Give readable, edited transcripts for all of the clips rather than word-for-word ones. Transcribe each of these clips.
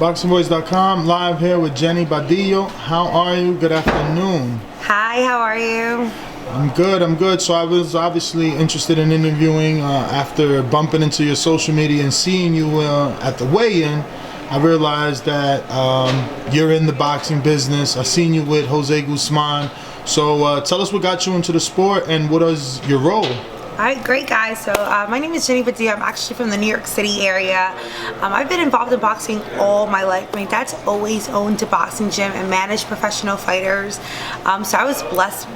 ThaBoxingvoice.com, live here with Jenny Badillo. How are you? Good afternoon. Hi, how are you? I'm good. So I was obviously interested in interviewing after bumping into your social media and seeing you at the weigh-in. I realized that you're in the boxing business. I've seen you with Jose Guzman. So tell us what got you into the sport and what is your role? All right, great guys. So my name is Jenny Badillo. I'm actually from the New York City area. I've been involved in boxing all my life. My dad's always owned a boxing gym and managed professional fighters. So I was blessed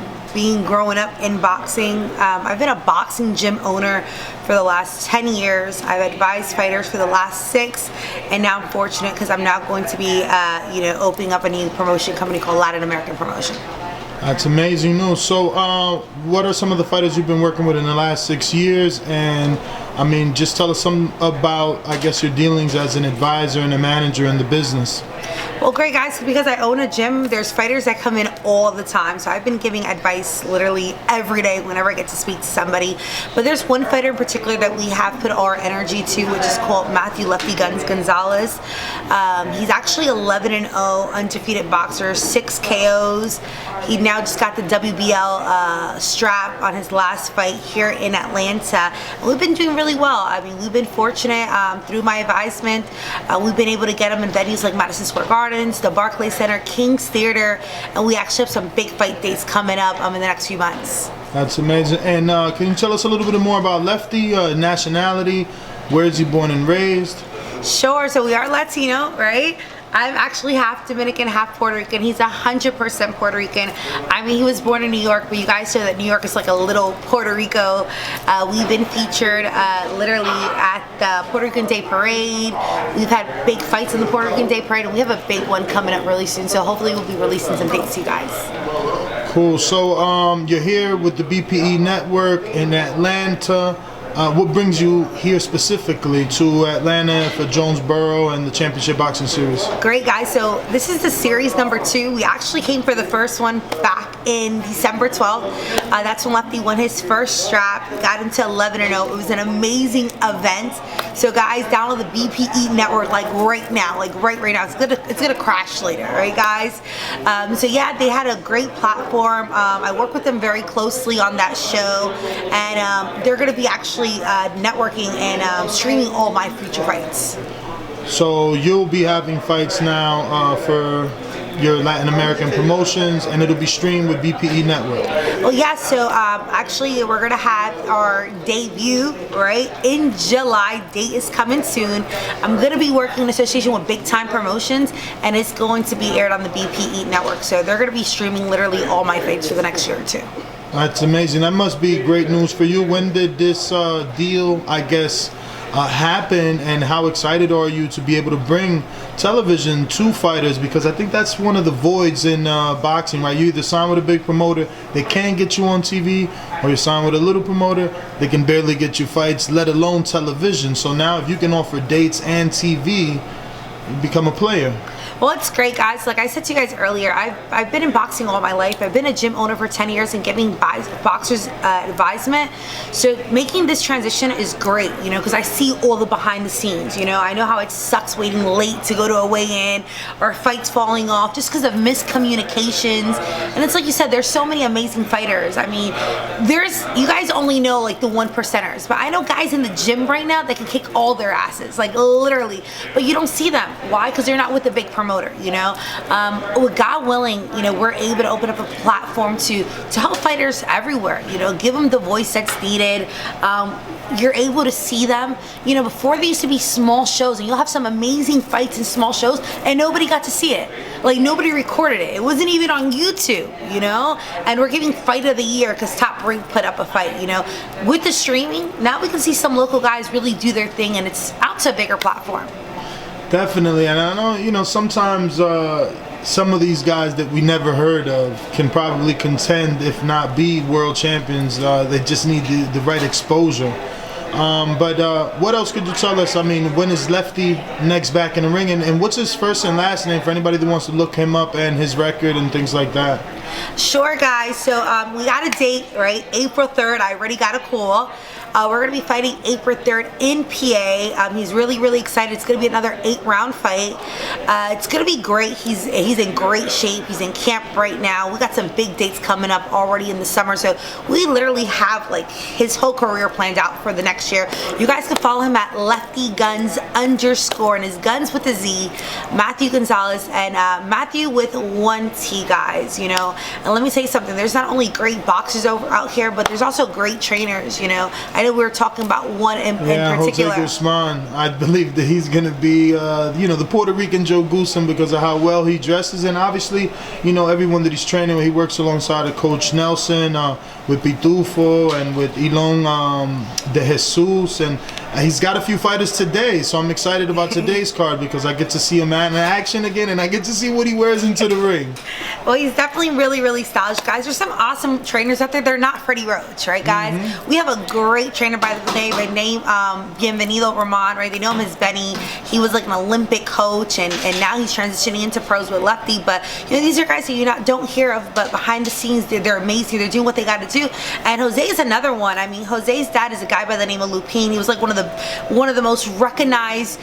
growing up in boxing. I've been a boxing gym owner for the last 10 years. I've advised fighters for the last 6, and now I'm fortunate because I'm now going to be opening up a new promotion company called Latin American Promotion. That's amazing news. So what are some of the fighters you've been working with in the last 6 years? And I mean, just tell us some about, I guess, your dealings as an advisor and a manager in the business. Well, great guys, because I own a gym, there's fighters that come in all the time. So I've been giving advice literally every day whenever I get to speak to somebody. But there's one fighter in particular that we have put our energy to, which is called Matthew Lefty Gonzalez. He's actually 11-0, undefeated boxer, 6 KOs. He now just got the WBL strap on his last fight here in Atlanta. And we've been doing really well. I mean, we've been fortunate through my advisement. We've been able to get him in venues like Madison Square Gardens, the Barclays Center, King's Theater, and we actually have some big fight dates coming up in the next few months. That's amazing. And can you tell us a little bit more about Lefty, nationality? Where is he born and raised? Sure. So we are Latino, right? I'm actually half Dominican, half Puerto Rican. He's 100% Puerto Rican. I mean, he was born in New York, but you guys know that New York is like a little Puerto Rico. We've been featured literally at the Puerto Rican Day Parade. We've had big fights in the Puerto Rican Day Parade, and we have a big one coming up really soon. So hopefully we'll be releasing some dates to you guys. Cool. So you're here with the BPE Network in Atlanta. What brings you here specifically to Atlanta for Jonesboro and the Championship Boxing Series? Great, guys. So this is the series number 2. We actually came for the first one back in December 12th. That's when Lefty won his first strap, got into 11-0. It was an amazing event. So guys, download the BPE Network like right now, right now. It's gonna crash later, right, guys? So yeah, they had a great platform. I work with them very closely on that show, and they're gonna be actually networking and streaming all my future fights. So you'll be having fights now for your Latin American promotions, and it'll be streamed with BPE Network. Well, yeah, so actually we're going to have our debut, right, in July. Date is coming soon. I'm going to be working in association with Big Time Promotions, and it's going to be aired on the BPE Network. So they're going to be streaming literally all my fights for the next year or 2. That's amazing. That must be great news for you. When did this deal, I guess, happen, and how excited are you to be able to bring television to fighters? Because I think that's one of the voids in boxing, right? You either sign with a big promoter, they can get you on TV, or you sign with a little promoter, they can barely get you fights, let alone television. So now if you can offer dates and TV, you become a player. Well, it's great, guys. Like I said to you guys earlier, I've been in boxing all my life. I've been a gym owner for 10 years and giving boxers advisement. So making this transition is great, because I see all the behind the scenes. I know how it sucks waiting late to go to a weigh-in or fights falling off just because of miscommunications. And it's like you said, there's so many amazing fighters. I mean, you guys only know like the 1%ers, but I know guys in the gym right now that can kick all their asses, like literally. But you don't see them. Why? Because they're not with the big promoter. With God willing, we're able to open up a platform to help fighters everywhere, give them the voice that's needed. You're able to see them. Before they used to be small shows, and you'll have some amazing fights in small shows, and nobody got to see it. Like, nobody recorded it. It wasn't even on YouTube, And we're giving Fight of the Year because Top Rank put up a fight, With the streaming, now we can see some local guys really do their thing, and it's out to a bigger platform. Definitely, and I know, sometimes some of these guys that we never heard of can probably contend, if not be world champions. They just need the right exposure. But what else could you tell us? I mean, when is Lefty next back in the ring? And what's his first and last name for anybody that wants to look him up and his record and things like that? Sure, guys. So we got a date, right? April 3rd. I already got a call. We're going to be fighting April 3rd in PA. He's really, really excited. It's going to be another 8-round fight. It's going to be great. He's in great shape. He's in camp right now. We got some big dates coming up already in the summer. So we literally have like his whole career planned out for the next year. You guys can follow him at LeftyGuns_, and his guns with a Z, Matthew Gonzalez, and Matthew with 1T, guys, you know. And let me tell you something, there's not only great boxers out here, but there's also great trainers, you know. I know we were talking about one in particular. Jose Guzman, I believe that he's going to be, you know, the Puerto Rican Joe Goosen because of how well he dresses, and obviously, you know, everyone that he's training with, he works alongside of Coach Nelson, with Pitufo, and with Elon de Jesus, and he's got a few fighters today, so I'm excited about today's card because I get to see him in action again, and I get to see what he wears into the ring. Well, he's definitely really, really stylish, guys. There's some awesome trainers out there. They're not Freddie Roach, right, guys? We have a great trainer by the name Bienvenido Roman, right? They know him as Benny. He was like an Olympic coach, and now he's transitioning into pros with Lefty. But you know, these are guys that you don't hear of, but behind the scenes, they're amazing. They're doing what they got to do. And Jose is another one. I mean, Jose's dad is a guy by the name of Lupin. He was like one of the most recognized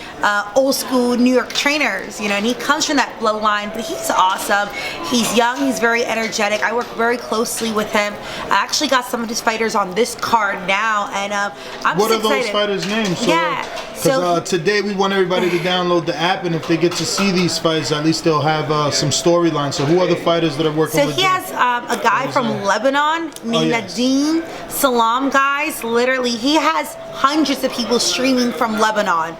old school New York trainers, you know, and he comes from that bloodline. But he's awesome. He's young. He's very energetic. I work very closely with him. I actually got some of his fighters on this card now, and I'm What just are excited. those fighters' names? So, yeah. Because today we want everybody to download the app, and if they get to see these fights, at least they'll have some storylines. So who are the fighters that are working with he has a guy from Lebanon named Dazn Salam, guys. Literally, he has hundreds of people streaming from Lebanon.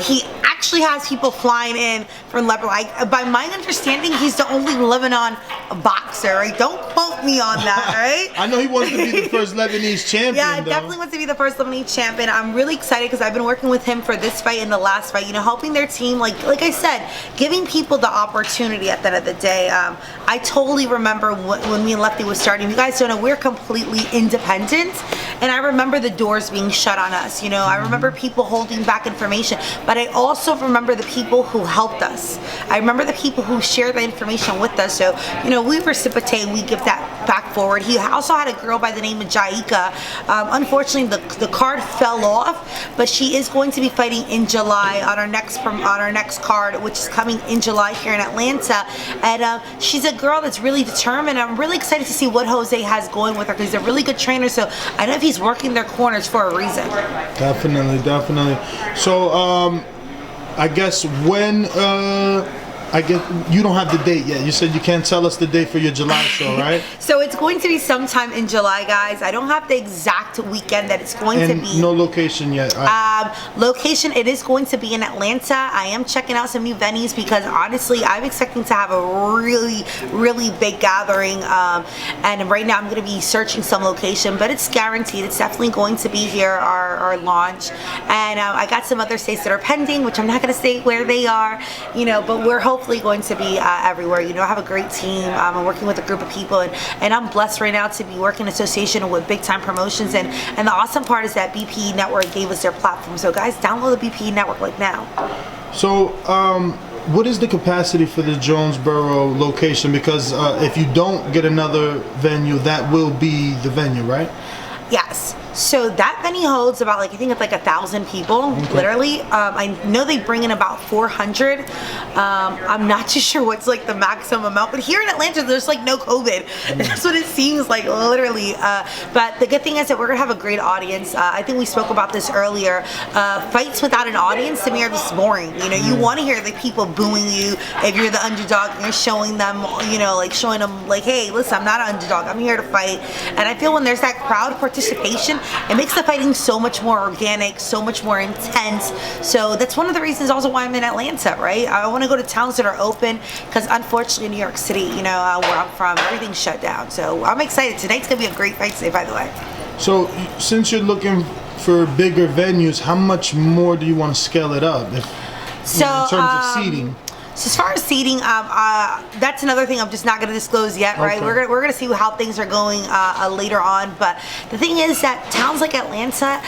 He actually has people flying in from Lebanon. By my understanding, he's the only Lebanon boxer, right? Don't quote me on that, right? I know he wants to be the first Lebanese champion. Yeah, definitely wants to be the first Lebanese champion. I'm really excited because I've been working with him for this fight and the last fight, you know, helping their team, like I said, giving people the opportunity at the end of the day. I totally remember when me and Lefty was starting. You guys don't know, we're completely independent, and I remember the doors being shut on us, you know. I remember people holding back information, but I also remember the people who helped us. I remember the people who shared the information with us, so, you know, we reciprocate and we give that back forward. He also had a girl by the name of Jaika. Unfortunately, the card fell off, but she is going to be fighting in July on our next card, which is coming in July here in Atlanta, and she's a girl that's really determined. I'm really excited to see what Jose has going with her because he's a really good trainer, so I know if he's working their corners for a reason. Definitely. So I guess when I guess you don't have the date yet. You said you can't tell us the date for your July show, right? So it's going to be sometime in July, guys. I don't have the exact weekend that it's going to be. No location yet. Location, it is going to be in Atlanta. I am checking out some new venues because honestly, I'm expecting to have a really, really big gathering. And right now I'm going to be searching some location, but it's guaranteed. It's definitely going to be here, our launch. And I got some other states that are pending, which I'm not going to say where they are, you know, but we're hopefully going to be everywhere. You know, I have a great team. I'm working with a group of people, and I'm blessed right now to be working in association with big time promotions, and the awesome part is that BPE Network gave us their platform. So guys, download the BPE Network like now. So what is the capacity for the Jonesboro location? Because if you don't get another venue, that will be the venue, right? Yes. So that venue holds about, like, I think it's like 1,000 people, literally. I know they bring in about 400. I'm not too sure what's like the maximum amount, but here in Atlanta, there's like no COVID. That's what it seems like, literally. But the good thing is that we're gonna have a great audience. I think we spoke about this earlier. Fights without an audience to me are just boring. You know, you want to hear the people booing you if you're the underdog and you're showing them, you know, like showing them like, hey, listen, I'm not an underdog. I'm here to fight. And I feel when there's that crowd participation, it makes the fighting so much more organic, so much more intense. So that's one of the reasons also why I'm in Atlanta, right? I want to go to towns that are open because unfortunately in New York City, you know, where I'm from, everything's shut down. So I'm excited. Tonight's going to be a great fight today, by the way. So since you're looking for bigger venues, how much more do you want to scale it up in terms of seating? So as far as seating, that's another thing I'm just not going to disclose yet, right? Okay. We're gonna see how things are going later on. But the thing is that towns like Atlanta,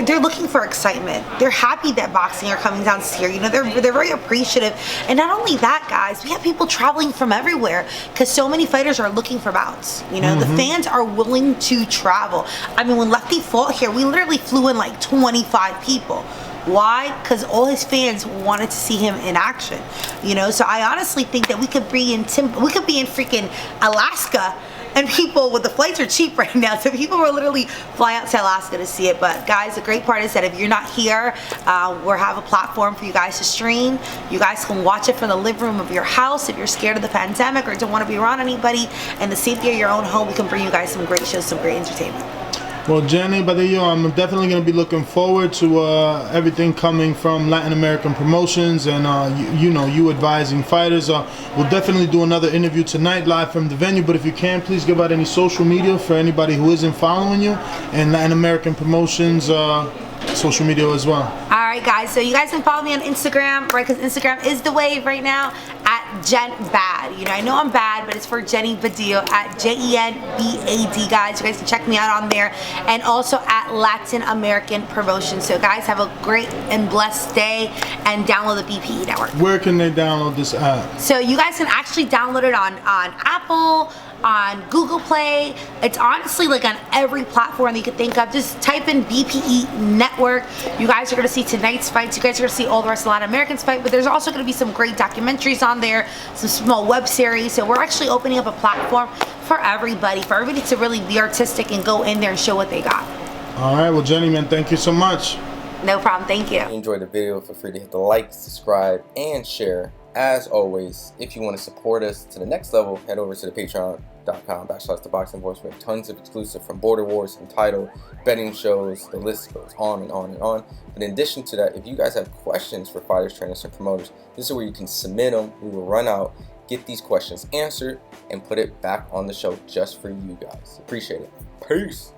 they're looking for excitement. They're happy that boxing are coming down here. You know, they're very appreciative. And not only that, guys, we have people traveling from everywhere because so many fighters are looking for bouts. You know, the fans are willing to travel. I mean, when Lefty fought here, we literally flew in like 25 people. Why? Because all his fans wanted to see him in action. You know, so I honestly think that we could be in freaking Alaska, and people, with the flights are cheap right now, so people will literally fly out to Alaska to see it. But guys, the great part is that if you're not here, we'll have a platform for you guys to stream. You guys can watch it from the living room of your house. If you're scared of the pandemic or don't want to be around anybody, and the safety of your own home, we can bring you guys some great shows, some great entertainment. Well, Jenny Badillo, I'm definitely going to be looking forward to everything coming from Latin American promotions, and you advising fighters. We'll definitely do another interview tonight live from the venue, but if you can, please give out any social media for anybody who isn't following you, and Latin American promotions social media as well. All right, guys, so you guys can follow me on Instagram, right? Because Instagram is the wave right now, at Jen Bad. You know, I know I'm bad, but it's for Jenny Badillo, at JenBad, guys. You guys can check me out on there, and also at Latin American Promotion. So guys, have a great and blessed day, and download the BPE Network. Where can they download this app? So you guys can actually download it on Apple, on Google Play. It's honestly like on every platform that you can think of. Just type in BPE Network. You guys are going to see tonight's fights. You guys are going to see all the rest of Latin Americans fight, but there's also going to be some great documentaries on there, some small web series. So we're actually opening up a platform for everybody to really be artistic and go in there and show what they got. All right, well, Jenny, man, thank you so much. No problem. Thank you. If you enjoyed the video, feel free to hit the like, subscribe, and share. As always, if you want to support us to the next level, head over to the patreon.com/ThaBoxingVoice. We have tons of exclusive, from Border Wars, from title, betting shows, the list goes on and on and on. But in addition to that, if you guys have questions for fighters, trainers, and promoters, this is where you can submit them. We will run out, get these questions answered, and put it back on the show just for you guys. Appreciate it. Peace.